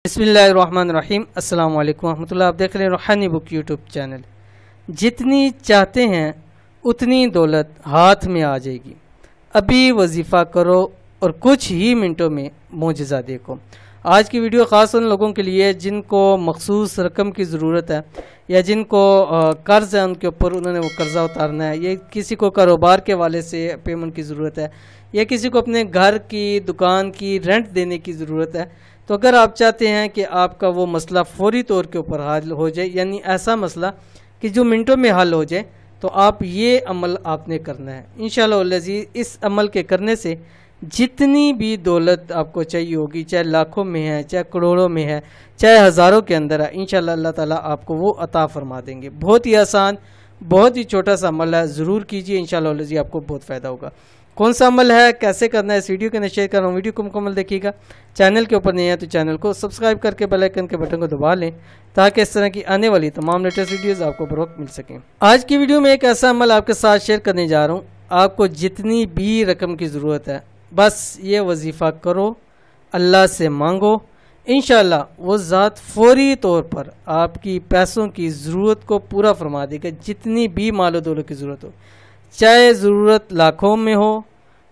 بسم اللہ الرحمن الرحیم۔ السلام علیکم ورحمۃ اللہ۔ آپ دیکھ رہے ہیں روحانی بک یوٹیوب چینل۔ جتنی چاہتے ہیں اتنی دولت ہاتھ میں آ جائے گی۔ ابھی وظیفہ کرو اور کچھ ہی منٹوں میں معجزہ دیکھو۔ آج کی ویڈیو خاص ان لوگوں کے لیے جن کو مخصوص رقم کی ضرورت ہے، یا جن کو قرض ہے ان کے اوپر، انہوں نے وہ قرضہ اتارنا ہے، یا کسی کو کاروبار کے والے سے پیمنٹ کی ضرورت ہے، یا کسی کو اپنے گھر کی دکان کی رینٹ دینے کی ضرورت ہے۔ تو اگر آپ چاہتے ہیں کہ آپ کا وہ مسئلہ فوری طور کے اوپر حل ہو جائے، یعنی ایسا مسئلہ کہ جو منٹوں میں حل ہو جائے، تو آپ یہ عمل آپ نے کرنا ہے انشاءاللہ العزیز۔ اس عمل کے کرنے سے جتنی بھی دولت آپ کو چاہیے ہوگی، چاہے لاکھوں میں ہے، چاہے کروڑوں میں ہے، چاہے ہزاروں کے اندر ہے، انشاءاللہ اللہ تعالیٰ آپ کو وہ عطا فرما دیں گے۔ بہت ہی آسان، بہت ہی چھوٹا سا عمل ہے، ضرور کیجئے، انشاءاللہ العزیز آپ کو بہت فائدہ ہوگا۔ کون سا عمل ہے، کیسے کرنا ہے، اس ویڈیو کے شیئر کر رہا ہوں، ویڈیو کو مکمل دیکھیے گا۔ چینل کے اوپر نہیں ہے تو چینل کو سبسکرائب کر کے بیل آئیکن کے بٹن کو دبا لیں، تاکہ اس طرح کی آنے والی تمام لیٹسٹ ویڈیوز آپ کو بروقت مل سکیں۔ آج کی ویڈیو میں ایک ایسا عمل آپ کے ساتھ شیئر کرنے جا رہا ہوں۔ آپ کو جتنی بھی رقم کی ضرورت ہے، بس یہ وظیفہ کرو، اللہ سے مانگو، انشاءاللہ وہ ذات فوری طور پر آپ کی پیسوں کی ضرورت کو پورا فرما دے گا۔ جتنی بھی مال و دولت کی ضرورت ہو، چاہے ضرورت لاکھوں میں ہو،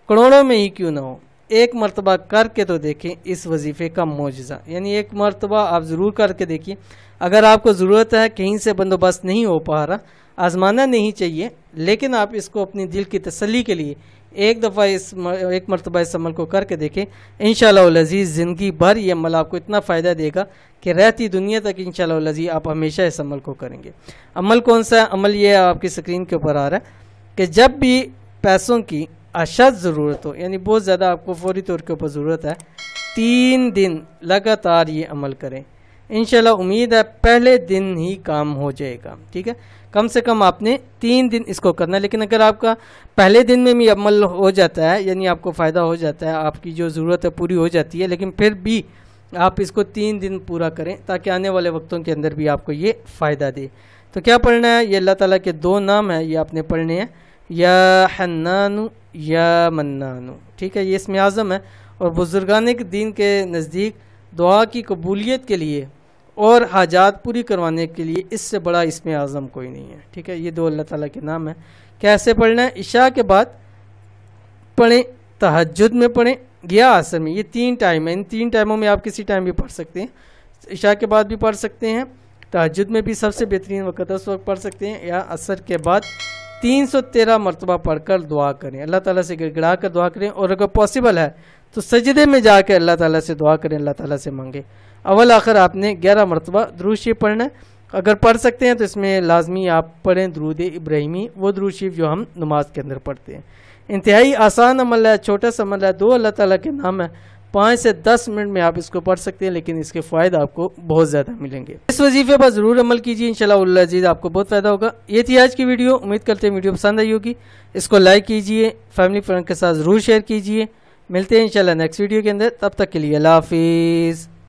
کروڑوں میں ہی کیوں نہ ہو، ایک مرتبہ کر کے تو دیکھیں اس وظیفے کا معجزہ۔ یعنی ایک مرتبہ آپ ضرور کر کے دیکھیں۔ اگر آپ کو ضرورت ہے، کہیں سے بندوبست نہیں ہو پا رہا، آزمانا نہیں چاہیے، لیکن آپ اس کو اپنی دل کی تسلی کے لیے ایک مرتبہ اس عمل کو کر کے دیکھیں، انشاءاللہ العزیز زندگی بھر یہ عمل آپ کو اتنا فائدہ دے گا کہ رہتی دنیا تک انشاءاللہ العزیز آپ ہمیشہ اس عمل کو کریں گے۔ عمل کون سا ہے؟ عمل یہ آپ کی سکرین کے اوپر آ رہا ہے کہ جب بھی پیسوں کی اشد ضرورت ہو، یعنی بہت زیادہ آپ کو فوری طور کے اوپر ضرورت ہے، 3 دن لگاتار یہ عمل کریں، انشاءاللہ امید ہے پہلے دن ہی کام ہو جائے گا۔ ٹھیک ہے، کم سے کم آپ نے 3 دن اس کو کرنا ہے۔ لیکن اگر آپ کا پہلے دن میں بھی عمل ہو جاتا ہے، یعنی آپ کو فائدہ ہو جاتا ہے، آپ کی جو ضرورت ہے پوری ہو جاتی ہے، لیکن پھر بھی آپ اس کو 3 دن پورا کریں، تاکہ آنے والے وقتوں کے اندر بھی آپ کو یہ فائدہ دے۔ تو کیا پڑھنا ہے؟ یہ اللہ تعالیٰ کے 2 نام ہیں، یہ آپ نے پڑھنے ہیں، یا حنان یا منان۔ ٹھیک ہے، یہ اسم اعظم ہے، اور بزرگان دین کے نزدیک دعا کی قبولیت کے لیے اور حاجات پوری کروانے کے لیے اس سے بڑا اسم اعظم کوئی نہیں ہے۔ ٹھیک ہے، یہ 2 اللہ تعالیٰ کے نام ہیں۔ کیسے پڑھنا ہے؟ عشاء کے بعد پڑھیں، تہجد میں پڑھیں، یا عصر میں۔ یہ 3 ٹائم ہیں، ان 3 ٹائموں میں آپ کسی ٹائم بھی پڑھ سکتے ہیں۔ عشاء کے بعد بھی پڑھ سکتے ہیں، تہجد میں بھی سب سے بہترین وقت اس وقت پڑھ سکتے ہیں، یا عصر کے بعد 313 مرتبہ پڑھ کر دعا کریں، اللہ تعالیٰ سے گڑ گڑا کر دعا کریں، اور اگر پاسبل ہے تو سجدے میں جا کے اللہ تعالیٰ سے دعا کریں، اللہ تعالیٰ سے مانگیں۔ اول آخر آپ نے 11 مرتبہ درود شریف پڑھنا ہے۔ اگر پڑھ سکتے ہیں تو اس میں لازمی آپ پڑھیں درود ابراہیمی، وہ درود شریف جو ہم نماز کے اندر پڑھتے ہیں۔ انتہائی آسان عمل ہے، چھوٹا سا عمل ہے، 2 اللہ تعالیٰ کے نام ہے، 5 سے 10 منٹ میں آپ اس کو پڑھ سکتے ہیں، لیکن اس کے فوائد آپ کو بہت زیادہ ملیں گے۔ اس وظیفے پر ضرور عمل کیجیے، انشاءاللہ العزیز آپ کو بہت فائدہ ہوگا۔ یہ تھی آج کی ویڈیو، امید کرتے ہیں ویڈیو پسند آئی ہوگی۔ اس کو لائک کیجیے، فیملی فرینڈ کے ساتھ ضرور شیئر کیجیے۔ ملتے ہیں انشاءاللہ نیکسٹ ویڈیو کے اندر، تب تک کے لیے اللہ حافظ۔